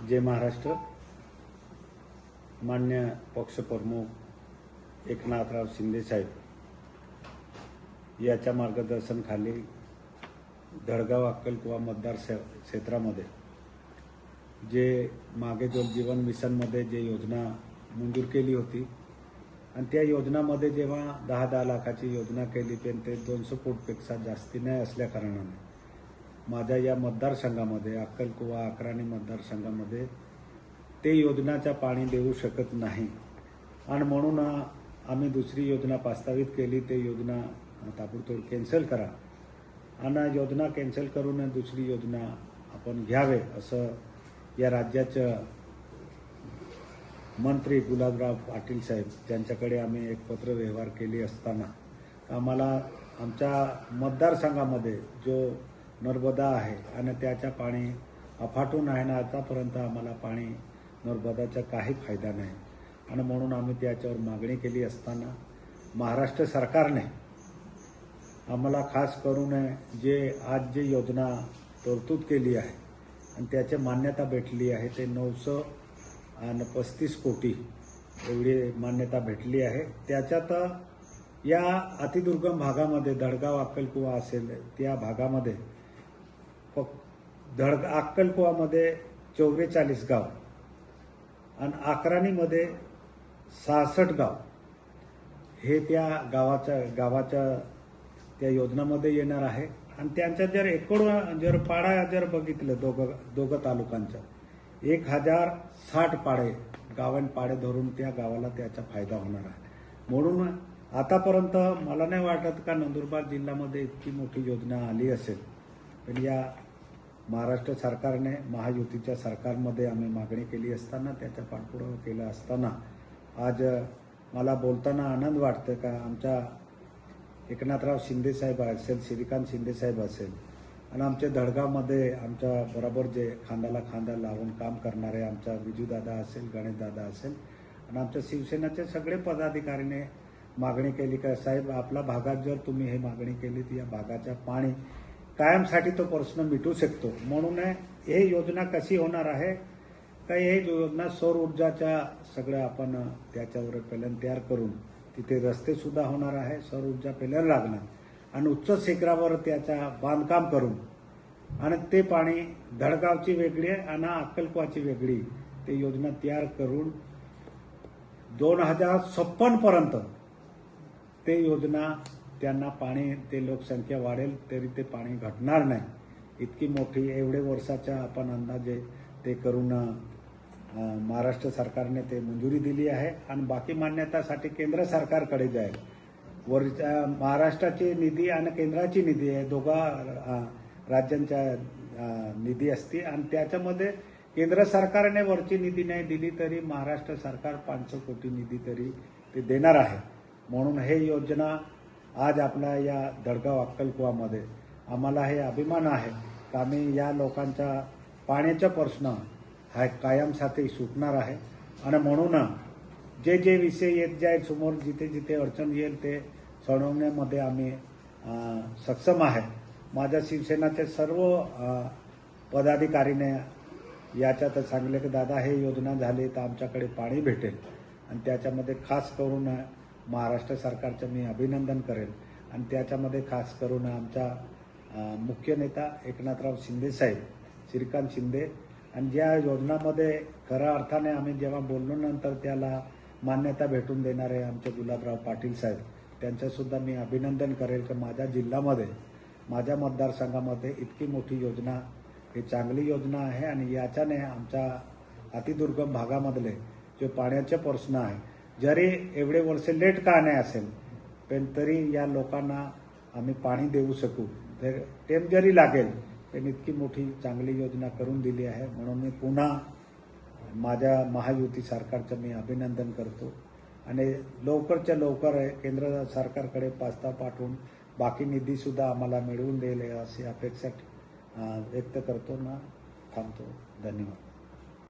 जय महाराष्ट्र। मान्य पक्षप्रमुख एकनाथराव शिंदे साहेब याच्या मार्गदर्शनाखाली धडगाव अक्कलकुवा मतदार क्षेत्रामध्ये जे मागे जल जीवन मिशनमध्ये जे योजना मंजूर केली होती आणि त्या योजनामध्ये जेव्हा 10 लाखाची योजना केली पण ते 200 कोटीपेक्षा जास्ती नाही असल्या कारणाने माझ्या या मतदारसंघामध्ये अक्कलकुवा अक्राणी मतदारसंघामध्ये ते योजनाचा पाणी देऊ शकत नाही आणि म्हणून आम्ही दुसरी योजना प्रस्तावित केली। ते योजना ताबडतोब कॅन्सल करा आणि योजना कॅन्सल करून दुसरी योजना आपण घ्यावे असं या राज्याचे मंत्री गुलाबराव पाटील साहेब त्यांच्याकडे आम्ही एक पत्र व्यवहार केली असताना आम्हाला आमच्या मतदारसंघामध्ये जो नर्मदा आहे आणि त्याचा पाणी अफाटून आहे ना आतापर्यंत आम्हाला पाणी नर्मदाचा काही फायदा नाही आणि म्हणून आम्ही त्याच्यावर मागणी केली असताना महाराष्ट्र सरकारने आम्हाला खास करून जे आज जे योजना तरतूद केली आहे आणि त्याची मान्यता भेटली आहे ते 935 कोटी एवढी मान्यता भेटली आहे। त्याच्यात या अतिदुर्गम भागामध्ये धडगाव अक्कलकुवा असेल त्या भागामध्ये अक्कलकुवामध्ये 44 गाव आणि अक्राणीमध्ये 66 गाव हे त्या गावाच्या त्या योजनामध्ये येणार आहे आणि त्यांच्या जर एकूण जर पाडा जर बघितलं दोघं तालुक्यांचा 1060 पाडे गावां पाडे धरून त्या गावाला त्याचा फायदा होणार आहे। म्हणून आतापर्यंत मला नाही वाटत का नंदुरबार जिल्ह्यामध्ये इतकी मोठी योजना आली असेल पण या महाराष्ट्र सरकारने महायुतीच्या सरकारमध्ये आम्ही मागणी केली असताना त्याचा पाठपुरावा केला असताना आज मला बोलताना आनंद वाटतं का आमच्या एकनाथराव शिंदे साहेब असेल श्रीकांत शिंदे साहेब असेल आणि आमच्या धडगावमध्ये आमच्या बरोबर जे खांद्याला खांदा लावून काम करणारे आमचा विजूदादा असेल गणेशदादा असेल आणि आमच्या शिवसेनेचे सगळे पदाधिकारीने मागणी केली का साहेब आपल्या भागात जर तुम्ही हे मागणी केली तर या भागाचा पाणी कायमसाठी तो प्रश्न मिटू शकतो। म्हणून हे योजना कशी होणार आहे का हे योजना सौर ऊर्जाच्या सगळं आपण त्याच्यावर प्लॅन तयार करून तिथे रस्ते सुद्धा होणार आहे, सौर ऊर्जा प्लॅन लागणार आणि उच्च शिखरावर त्याचा बांधकाम करून आणि ते पाणी धडगावची वेगळी आणि अक्कलकुवाची वेगळी ते योजना तयार करून 2056 पर्यंत ते योजना त्यांना पाणी ते लोकसंख्या वाढेल तरी ते पाणी घटणार नाही इतकी मोठी एवढे वर्षाच्या आपण अंदाजे ते करून महाराष्ट्र सरकारने ते मंजुरी दिली आहे आणि बाकी मान्यतासाठी केंद्र सरकारकडे जाईल। महाराष्ट्राची निधी आणि केंद्राची निधी आहे दोघा राज्यांच्या निधी असते आणि त्याच्यामध्ये केंद्र सरकारने वरची निधी नाही दिली तरी महाराष्ट्र सरकार 500 कोटी निधी तरी ते देणार आहे। म्हणून हे योजना आज आपल्या या धडगाव अक्कलकुवामध्ये आम्हाला हे अभिमान आहे की आम्ही या लोकांचा पाण्याचा प्रश्न हा कायमसाठी सुटणार आहे आणि म्हणून जे जे विषय येत जाईल समोर जिथे जिथे अडचण येईल ते सोडवण्यामध्ये आम्ही सक्षम आहे। माझ्या शिवसेनाचे सर्व पदाधिकारीने याच्यात सांगले की दादा हे योजना झाली तर आमच्याकडे पाणी भेटेल आणि त्याच्यामध्ये खास करून महाराष्ट्र सरकारचं मी अभिनंदन करेल आणि त्याच्यामध्ये खास करून आमचा मुख्य नेता एकनाथराव शिंदे साहेब श्रीकांत शिंदे आणि ज्या योजनामध्ये खऱ्या अर्थाने आम्ही जेव्हा बोललो नंतर त्याला मान्यता भेटून देणारे आमचे गुलाबराव पाटील साहेब त्यांचंसुद्धा मी अभिनंदन करेल की माझ्या जिल्ह्यामध्ये माझ्या मतदारसंघामध्ये इतकी मोठी योजना ही चांगली योजना आहे आणि याच्याने आमच्या अतिदुर्गम भागामधले जो पाण्याचे प्रश्न आहे जरी एवढे वर्ष लेट का नाही असेल पण तरी या लोकांना आम्ही पाणी देऊ शकू तर टेम जरी लागेल पण इतकी मोठी चांगली योजना करून दिली आहे। म्हणून मी पुन्हा माझ्या महायुती सरकारचं मी अभिनंदन करतो आणि लवकरच्या लवकर केंद्र सरकारकडे प्रस्ताव पाठवून बाकी निधीसुद्धा आम्हाला मिळवून देईल अशी अपेक्षा व्यक्त करतो ना थांबतो। धन्यवाद।